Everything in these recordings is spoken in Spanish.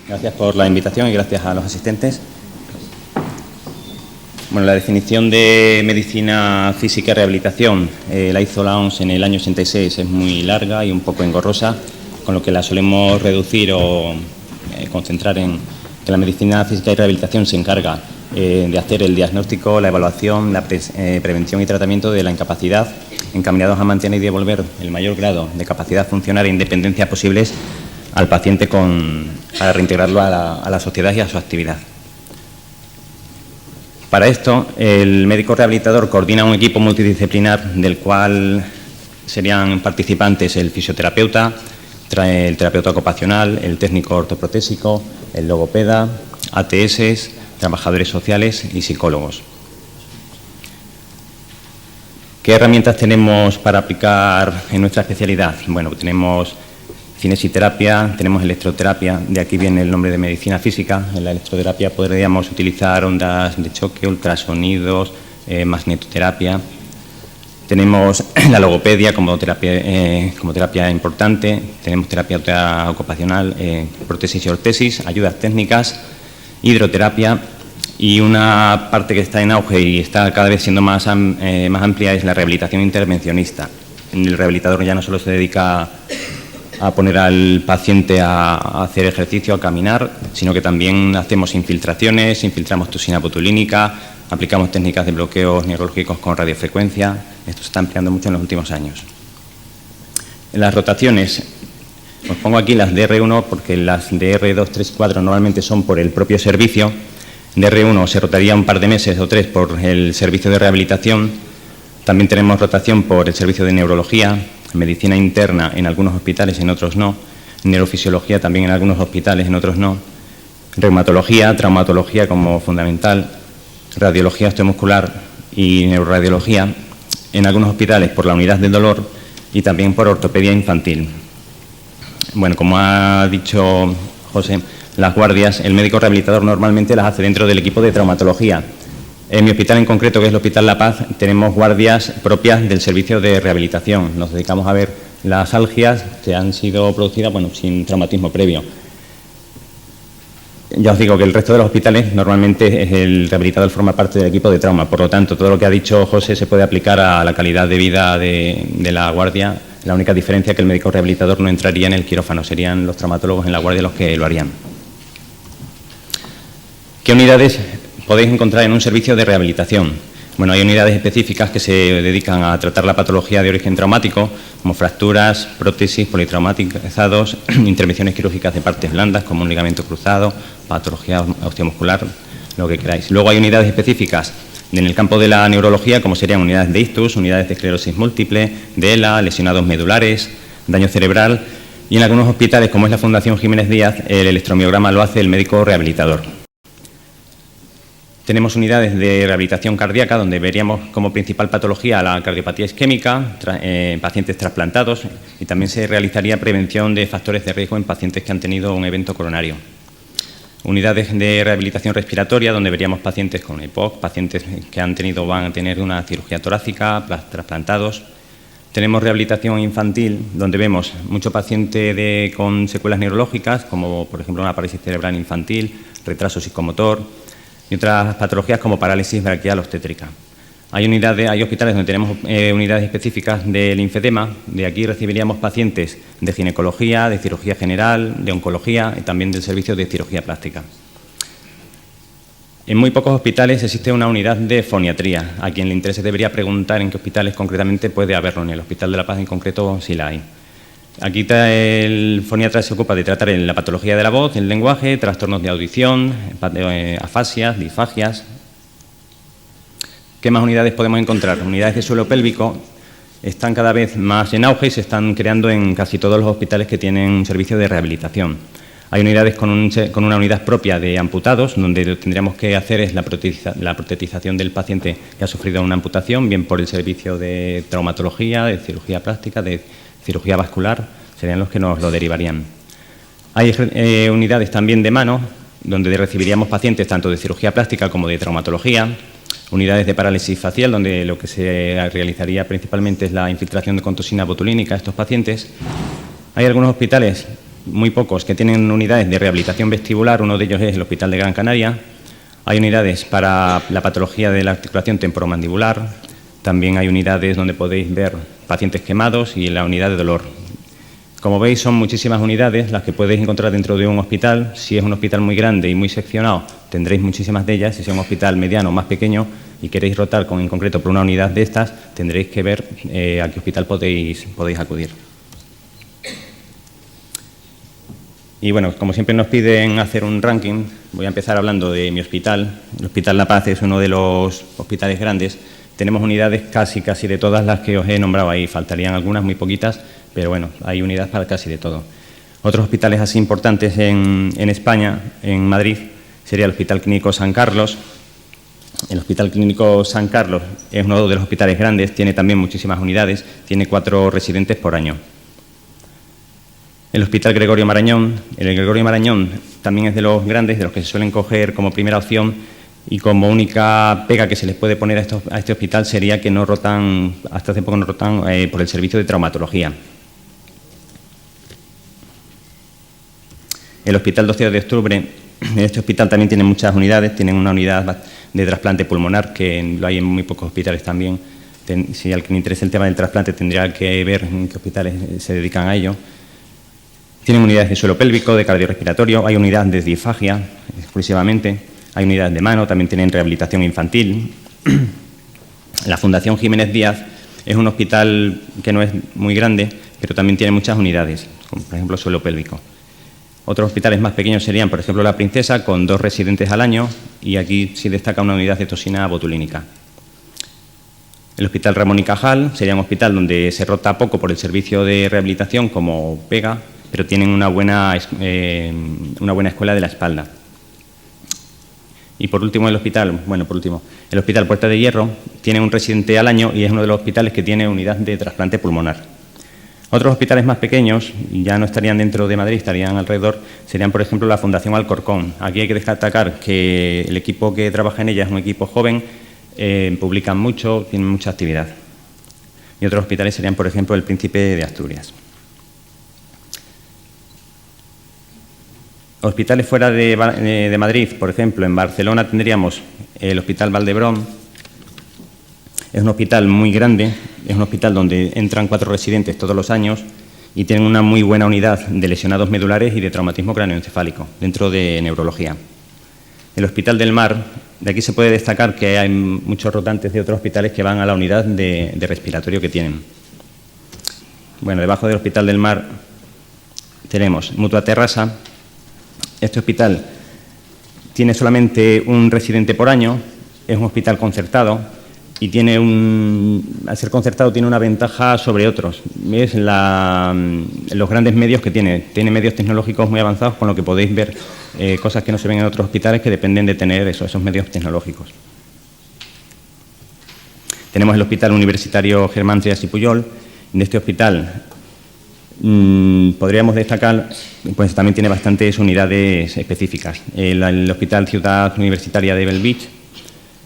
Gracias por la invitación y gracias a los asistentes. Bueno, la definición de medicina física y rehabilitación la hizo la OMS en el año 86, es muy larga y un poco engorrosa, con lo que la solemos reducir o concentrar en que la medicina física y rehabilitación se encarga de hacer el diagnóstico, la evaluación, la prevención y tratamiento de la incapacidad, encaminados a mantener y devolver el mayor grado de capacidad funcional e independencia posibles al paciente para reintegrarlo a la sociedad y a su actividad. Para esto, el médico rehabilitador coordina un equipo multidisciplinar del cual serían participantes el fisioterapeuta, el terapeuta ocupacional, el técnico ortoprotésico, el logopeda, ATS, trabajadores sociales y psicólogos. ¿Qué herramientas tenemos para aplicar en nuestra especialidad? Bueno, tenemos cinesiterapia, tenemos electroterapia, de aquí viene el nombre de medicina física. En la electroterapia podríamos utilizar ondas de choque, ultrasonidos, magnetoterapia. Tenemos la logopedia como terapia importante, tenemos terapia ocupacional, prótesis y ortesis, ayudas técnicas, hidroterapia y una parte que está en auge y está cada vez siendo más amplia es la rehabilitación intervencionista. El rehabilitador ya no solo se dedica a poner al paciente a hacer ejercicio, a caminar, sino que también hacemos infiltraciones, infiltramos toxina botulínica, aplicamos técnicas de bloqueos neurológicos con radiofrecuencia. Esto se está empleando mucho en los últimos años. En las rotaciones, os pongo aquí las DR1 porque las DR2, 3 y 4 normalmente son por el propio servicio. DR1 se rotaría un par de meses o 3 por el servicio de rehabilitación. También tenemos rotación por el servicio de neurología, medicina interna en algunos hospitales, en otros no, neurofisiología también en algunos hospitales, en otros no, reumatología, traumatología como fundamental, radiología osteomuscular y neuroradiología en algunos hospitales por la unidad del dolor y también por ortopedia infantil. Bueno, como ha dicho José, las guardias, el médico rehabilitador normalmente las hace dentro del equipo de traumatología. En mi hospital en concreto, que es el Hospital La Paz, tenemos guardias propias del servicio de rehabilitación. Nos dedicamos a ver las algias que han sido producidas sin traumatismo previo. Ya os digo que el resto de los hospitales normalmente el rehabilitador forma parte del equipo de trauma. Por lo tanto, todo lo que ha dicho José se puede aplicar a la calidad de vida de la guardia. La única diferencia es que el médico rehabilitador no entraría en el quirófano, serían los traumatólogos en la guardia los que lo harían. ¿Qué unidades podéis encontrar en un servicio de rehabilitación? Bueno, hay unidades específicas que se dedican a tratar la patología de origen traumático, como fracturas, prótesis, politraumatizados, intervenciones quirúrgicas de partes blandas, como un ligamento cruzado, patología osteomuscular, lo que queráis. Luego hay unidades específicas en el campo de la neurología, como serían unidades de ictus, unidades de esclerosis múltiple, de ELA, lesionados medulares, daño cerebral, y en algunos hospitales, como es la Fundación Jiménez Díaz, el electromiograma lo hace el médico rehabilitador. Tenemos unidades de rehabilitación cardíaca, donde veríamos como principal patología la cardiopatía isquémica en pacientes trasplantados y también se realizaría prevención de factores de riesgo en pacientes que han tenido un evento coronario. Unidades de rehabilitación respiratoria, donde veríamos pacientes con EPOC, pacientes que van a tener una cirugía torácica, trasplantados. Tenemos rehabilitación infantil, donde vemos mucho paciente con secuelas neurológicas, como por ejemplo una parálisis cerebral infantil, retraso psicomotor, y otras patologías como parálisis braquial obstétrica. Hay hospitales donde tenemos unidades específicas de linfedema. De aquí recibiríamos pacientes de ginecología, de cirugía general, de oncología y también del servicio de cirugía plástica. En muy pocos hospitales existe una unidad de foniatría. A quien le interese debería preguntar en qué hospitales concretamente puede haberlo. En el Hospital de La Paz en concreto sí la hay. Aquí el foniatra se ocupa de tratar la patología de la voz, el lenguaje, trastornos de audición, afasias, disfagias. ¿Qué más unidades podemos encontrar? Unidades de suelo pélvico están cada vez más en auge y se están creando en casi todos los hospitales que tienen un servicio de rehabilitación. Hay unidades con una unidad propia de amputados, donde lo que tendríamos que hacer es la protetización del paciente que ha sufrido una amputación, bien por el servicio de traumatología, de cirugía plástica, de cirugía vascular, serían los que nos lo derivarían. Hay unidades también de mano, donde recibiríamos pacientes tanto de cirugía plástica como de traumatología, unidades de parálisis facial, donde lo que se realizaría principalmente es la infiltración de toxina botulínica a estos pacientes. Hay algunos hospitales muy pocos que tienen unidades de rehabilitación vestibular. Uno de ellos es el Hospital de Gran Canaria. Hay unidades para la patología de la articulación temporomandibular. También hay unidades donde podéis ver pacientes quemados y la unidad de dolor. Como veis, son muchísimas unidades las que podéis encontrar dentro de un hospital. Si es un hospital muy grande y muy seccionado, tendréis muchísimas de ellas. Si es un hospital mediano o más pequeño y queréis rotar en concreto por una unidad de estas, tendréis que ver a qué hospital podéis acudir. Y bueno, como siempre nos piden hacer un ranking, voy a empezar hablando de mi hospital. El Hospital La Paz es uno de los hospitales grandes. Tenemos unidades casi de todas las que os he nombrado ahí. Faltarían algunas, muy poquitas, pero bueno, hay unidades para casi de todo. Otros hospitales así importantes en España, en Madrid, sería el Hospital Clínico San Carlos. El Hospital Clínico San Carlos es uno de los hospitales grandes, tiene también muchísimas unidades, tiene 4 residentes por año. El Hospital Gregorio Marañón. El Gregorio Marañón también es de los grandes, de los que se suelen coger como primera opción, y como única pega que se les puede poner a este hospital sería que no rotan, hasta hace poco no rotan por el servicio de traumatología. El Hospital 12 de Octubre, este hospital también tiene muchas unidades, tienen una unidad de trasplante pulmonar, que lo hay en muy pocos hospitales también. Si al que le interese el tema del trasplante tendría que ver en qué hospitales se dedican a ello. Tienen unidades de suelo pélvico, de cardiorrespiratorio, hay unidades de disfagia exclusivamente, hay unidades de mano, también tienen rehabilitación infantil. La Fundación Jiménez Díaz es un hospital que no es muy grande, pero también tiene muchas unidades, como por ejemplo suelo pélvico. Otros hospitales más pequeños serían, por ejemplo, La Princesa, con 2 residentes al año, y aquí sí destaca una unidad de toxina botulínica. El Hospital Ramón y Cajal sería un hospital donde se rota poco por el servicio de rehabilitación como pega, pero tienen una buena escuela de la espalda. Y por último, el Hospital Puerta de Hierro tiene un residente al año y es uno de los hospitales que tiene unidad de trasplante pulmonar. Otros hospitales más pequeños, ya no estarían dentro de Madrid, estarían alrededor, serían, por ejemplo, la Fundación Alcorcón. Aquí hay que destacar que el equipo que trabaja en ella es un equipo joven, publican mucho, tienen mucha actividad. Y otros hospitales serían, por ejemplo, el Príncipe de Asturias. Hospitales fuera de Madrid, por ejemplo, en Barcelona tendríamos el Hospital Valdebrón. Es un hospital muy grande, es un hospital donde entran 4 residentes todos los años y tienen una muy buena unidad de lesionados medulares y de traumatismo cráneoencefálico dentro de neurología. El Hospital del Mar, de aquí se puede destacar que hay muchos rotantes de otros hospitales que van a la unidad de respiratorio que tienen. Bueno, debajo del Hospital del Mar tenemos Mutua Terrassa. Este hospital tiene solamente un residente por año, es un hospital concertado y al ser concertado tiene una ventaja sobre otros. Es los grandes medios que tiene. Tiene medios tecnológicos muy avanzados, con lo que podéis ver cosas que no se ven en otros hospitales que dependen de tener esos medios tecnológicos. Tenemos el Hospital Universitario Germán Trias y Pujol. En este hospital podríamos destacar, pues también tiene bastantes unidades específicas. El Hospital Ciudad Universitaria de Bellvitge,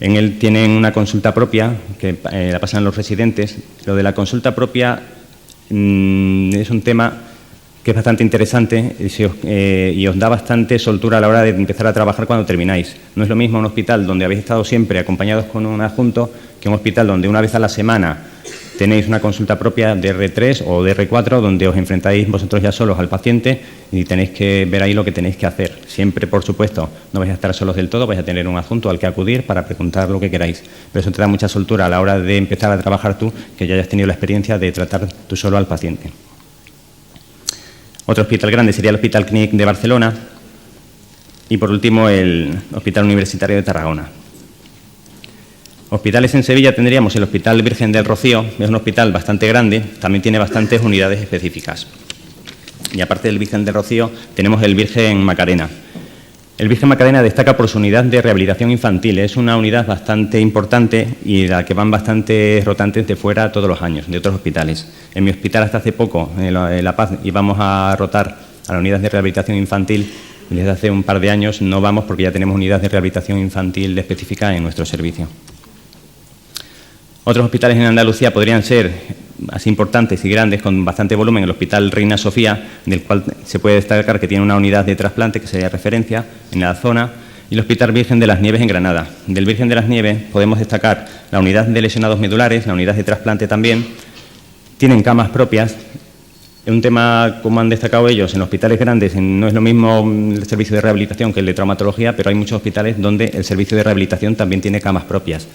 en él tienen una consulta propia que la pasan los residentes. Lo de la consulta propia es un tema que es bastante interesante y os da bastante soltura a la hora de empezar a trabajar cuando termináis. No es lo mismo un hospital donde habéis estado siempre acompañados con un adjunto que un hospital donde una vez a la semana tenéis una consulta propia de R3 o de R4 donde os enfrentáis vosotros ya solos al paciente y tenéis que ver ahí lo que tenéis que hacer. Siempre, por supuesto, no vais a estar solos del todo, vais a tener un adjunto al que acudir para preguntar lo que queráis. Pero eso te da mucha soltura a la hora de empezar a trabajar tú, que ya hayas tenido la experiencia de tratar tú solo al paciente. Otro hospital grande sería el Hospital Clínic de Barcelona y, por último, el Hospital Universitario de Tarragona. Hospitales en Sevilla tendríamos el Hospital Virgen del Rocío, es un hospital bastante grande, también tiene bastantes unidades específicas. Y aparte del Virgen del Rocío, tenemos el Virgen Macarena. El Virgen Macarena destaca por su unidad de rehabilitación infantil, es una unidad bastante importante y de la que van bastantes rotantes de fuera todos los años, de otros hospitales. En mi hospital hasta hace poco, en La Paz, íbamos a rotar a la unidad de rehabilitación infantil y desde hace un par de años no vamos porque ya tenemos unidad de rehabilitación infantil específica en nuestro servicio. Otros hospitales en Andalucía podrían ser así importantes y grandes, con bastante volumen, el Hospital Reina Sofía, del cual se puede destacar que tiene una unidad de trasplante que sería referencia en la zona, y el Hospital Virgen de las Nieves en Granada. Del Virgen de las Nieves podemos destacar la unidad de lesionados medulares, la unidad de trasplante también. Tienen camas propias. Un tema, como han destacado ellos, en hospitales grandes no es lo mismo el servicio de rehabilitación que el de traumatología, pero hay muchos hospitales donde el servicio de rehabilitación también tiene camas propias.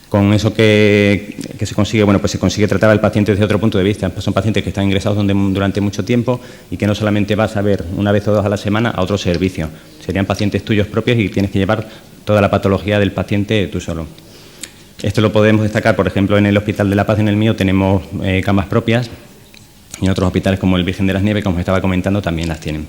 Con eso que se consigue, bueno, pues se consigue tratar al paciente desde otro punto de vista. Pues son pacientes que están ingresados durante mucho tiempo y que no solamente vas a ver una vez o dos a la semana a otro servicio. Serían pacientes tuyos propios y tienes que llevar toda la patología del paciente tú solo. Esto lo podemos destacar, por ejemplo, en el Hospital de la Paz, en el mío, tenemos camas propias. Y en otros hospitales, como el Virgen de las Nieves, como os estaba comentando, también las tienen.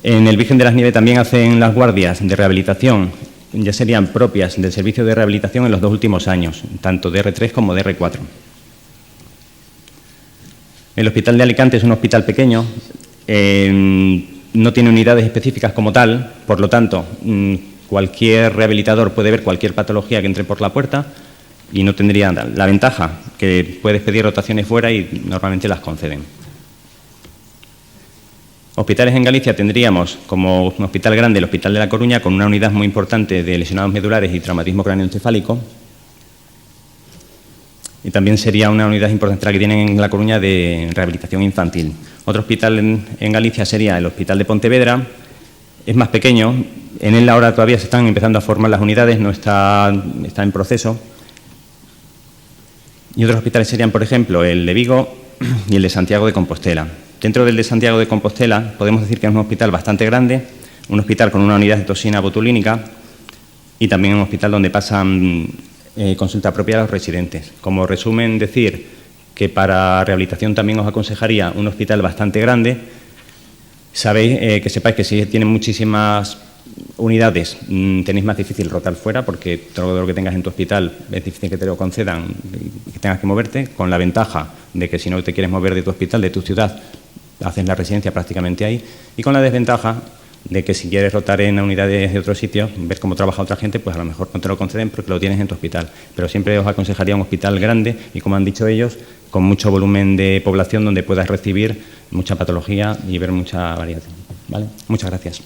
En el Virgen de las Nieves también hacen las guardias de rehabilitación, ya serían propias del servicio de rehabilitación en los 2 últimos años, tanto de R3 como de R4. El Hospital de Alicante es un hospital pequeño, no tiene unidades específicas como tal, por lo tanto, cualquier rehabilitador puede ver cualquier patología que entre por la puerta, y no tendría la ventaja que puedes pedir rotaciones fuera y normalmente las conceden. Hospitales en Galicia tendríamos como un hospital grande el Hospital de La Coruña, con una unidad muy importante de lesionados medulares y traumatismo craneoencefálico. Y también sería una unidad importante la que tienen en La Coruña de rehabilitación infantil. Otro hospital en Galicia sería el Hospital de Pontevedra. Es más pequeño, en él ahora todavía se están empezando a formar las unidades, no está en proceso. Y otros hospitales serían, por ejemplo, el de Vigo y el de Santiago de Compostela. Dentro del de Santiago de Compostela podemos decir que es un hospital bastante grande, un hospital con una unidad de toxina botulínica y también un hospital donde pasan consulta propia a los residentes. Como resumen, decir que para rehabilitación también os aconsejaría un hospital bastante grande. Que sepáis que si tienen muchísimas unidades, tenéis más difícil rotar fuera, porque todo lo que tengas en tu hospital es difícil que te lo concedan y que tengas que moverte, con la ventaja de que si no te quieres mover de tu hospital, de tu ciudad, haces la residencia prácticamente ahí, y con la desventaja de que si quieres rotar en unidades de otro sitio, ves cómo trabaja otra gente, pues a lo mejor no te lo conceden porque lo tienes en tu hospital. Pero siempre os aconsejaría un hospital grande y, como han dicho ellos, con mucho volumen de población donde puedas recibir mucha patología y ver mucha variación. ¿Vale? Muchas gracias.